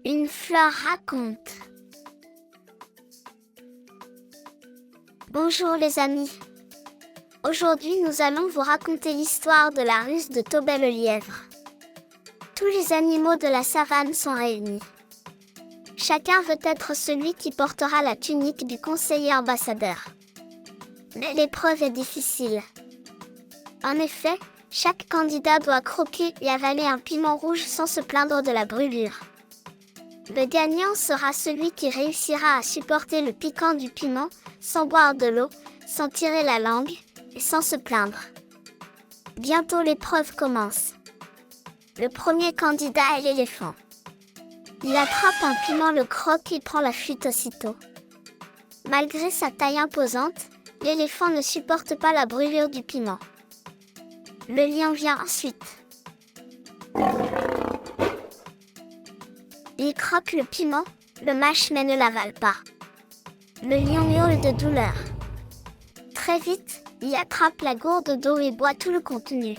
Une fleur raconte. Bonjour les amis. Aujourd'hui nous allons vous raconter l'histoire de la ruse de Tobey le lièvre. Tous les animaux de la savane sont réunis. Chacun veut être celui qui portera la tunique du conseiller ambassadeur. Mais l'épreuve est difficile. En effet, chaque candidat doit croquer et avaler un piment rouge sans se plaindre de la brûlure. Le gagnant sera celui qui réussira à supporter le piquant du piment, sans boire de l'eau, sans tirer la langue, et sans se plaindre. Bientôt l'épreuve commence. Le premier candidat est l'éléphant. Il attrape un piment, le croque et prend la fuite aussitôt. Malgré sa taille imposante, l'éléphant ne supporte pas la brûlure du piment. Le lion vient ensuite. Il croque le piment, le mâche mais ne l'avale pas. Le lion hurle de douleur. Très vite, il attrape la gourde d'eau et boit tout le contenu.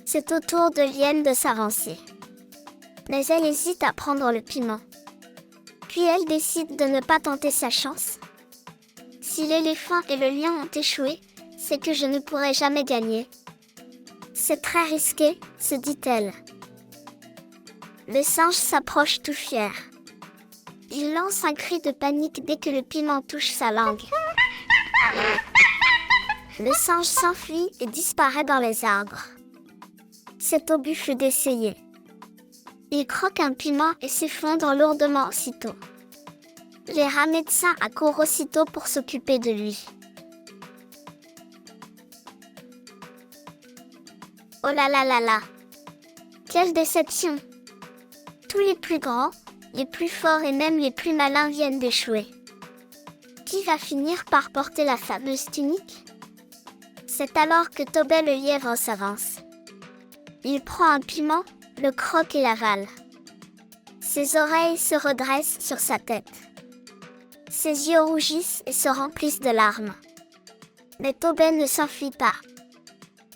C'est au tour de l'hyène de s'avancer. Mais elle hésite à prendre le piment. Puis elle décide de ne pas tenter sa chance. Si l'éléphant et le lion ont échoué, c'est que je ne pourrai jamais gagner. C'est très risqué, se dit-elle. Le singe s'approche tout fier. Il lance un cri de panique dès que le piment touche sa langue. Le singe s'enfuit et disparaît dans les arbres. C'est au buffle d'essayer. Il croque un piment et s'effondre lourdement aussitôt. Les rats médecins accourent aussitôt pour s'occuper de lui. Oh là là là là! Quelle déception! Tous les plus grands, les plus forts et même les plus malins viennent d'échouer. Qui va finir par porter la fameuse tunique? C'est alors que Tobey le lièvre s'avance. Il prend un piment, le croque et l'avale. Ses oreilles se redressent sur sa tête. Ses yeux rougissent et se remplissent de larmes. Mais Tobey ne s'enfuit pas.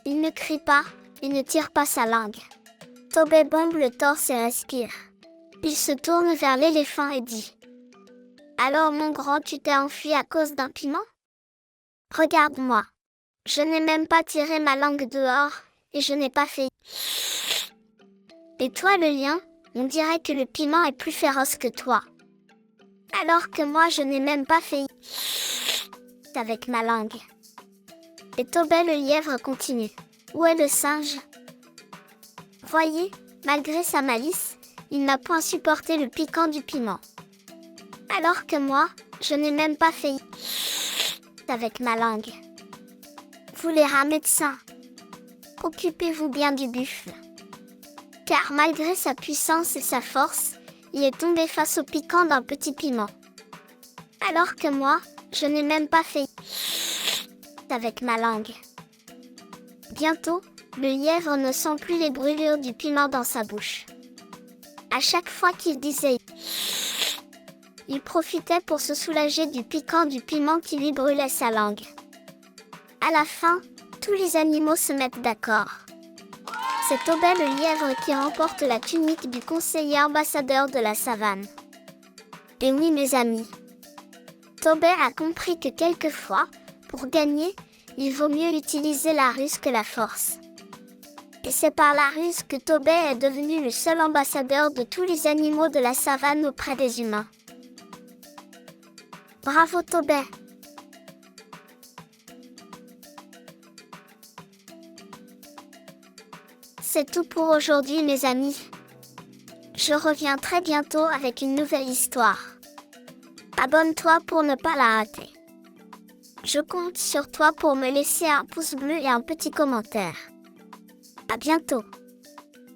Il ne crie pas, il ne tire pas sa langue. Tobey bombe le torse et respire. Il se tourne vers l'éléphant et dit : « Alors mon grand, tu t'es enfui à cause d'un piment ? Regarde-moi. Je n'ai même pas tiré ma langue dehors, et je n'ai pas fait... Et toi le lion, on dirait que le piment est plus féroce que toi. Alors que moi je n'ai même pas fait... avec ma langue. » Et Tobey le lièvre continue. Où est le singe ? Voyez, malgré sa malice, il n'a point supporté le piquant du piment. Alors que moi, je n'ai même pas fait avec ma langue. Vous les rats médecins, occupez-vous bien du buffle. Car malgré sa puissance et sa force, il est tombé face au piquant d'un petit piment. Alors que moi, je n'ai même pas fait avec ma langue. Bientôt, le lièvre ne sent plus les brûlures du piment dans sa bouche. À chaque fois qu'il disait, il profitait pour se soulager du piquant du piment qui lui brûlait sa langue. À la fin, tous les animaux se mettent d'accord. C'est Tobey le lièvre qui remporte la tunique du conseiller ambassadeur de la savane. Et oui mes amis, Tobey a compris que quelquefois, pour gagner, il vaut mieux utiliser la ruse que la force. Et c'est par la ruse que Tobey est devenu le seul ambassadeur de tous les animaux de la savane auprès des humains. Bravo Tobey! C'est tout pour aujourd'hui mes amis. Je reviens très bientôt avec une nouvelle histoire. Abonne-toi pour ne pas la rater. Je compte sur toi pour me laisser un pouce bleu et un petit commentaire. À bientôt!